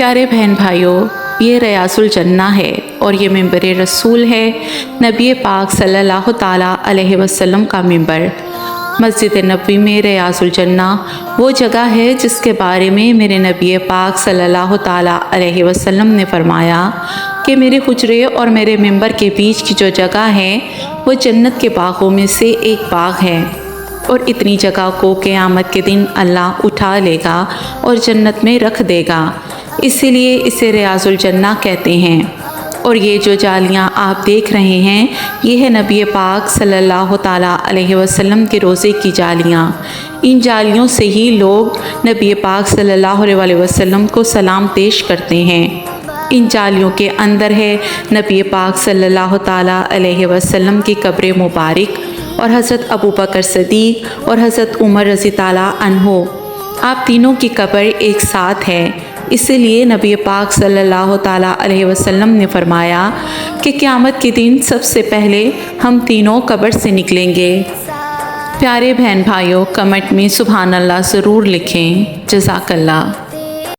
प्यारे बहन भाइयों, ये रियाजुल जन्ना है और ये मिंबर रसूल है, नबी पाक सल्लल्लाहु ताला अलैहि वसल्लम का मिंबर। मस्जिद नबवी में रियाजुल जन्ना वो जगह है जिसके बारे में मेरे नबी पाक सल्लल्लाहु ताला अलैहि वसल्लम ने फरमाया कि मेरे हुजरे और मेरे मिंबर के बीच की जो जगह है वो जन्नत के बागों में से एक बाग है, और इतनी जगह को क़यामत के दिन अल्लाह उठा लेगा और जन्नत में रख देगा, इसीलिए इसे रियाजुल जन्ना कहते हैं। और ये जो जालियाँ आप देख रहे हैं ये है नबी पाक सल्लल्लाहु ताला अलैहि वसल्लम के रोज़े की जालियाँ। इन जालियों से ही लोग नबी पाक सल्लल्लाहु अलैहि वसल्लम को सलाम पेश करते हैं। इन जालियों के अंदर है नबी पाक सल्लल्लाहु ताला अलैहि वसल्लम की कब्र मुबारक और हज़रत अबू बकर सदीक़ और हज़रत उमर रज़ी ताला अन्हो, आप तीनों की कब्र एक साथ है। इसीलिए नबी पाक सल्लल्लाहु ताला अलैहि वसल्लम ने फरमाया कि क़यामत के दिन सबसे पहले हम तीनों कब्र से निकलेंगे। प्यारे बहन भाइयों, कमेंट में सुभान अल्लाह ज़रूर लिखें। जज़ाकल्लाह।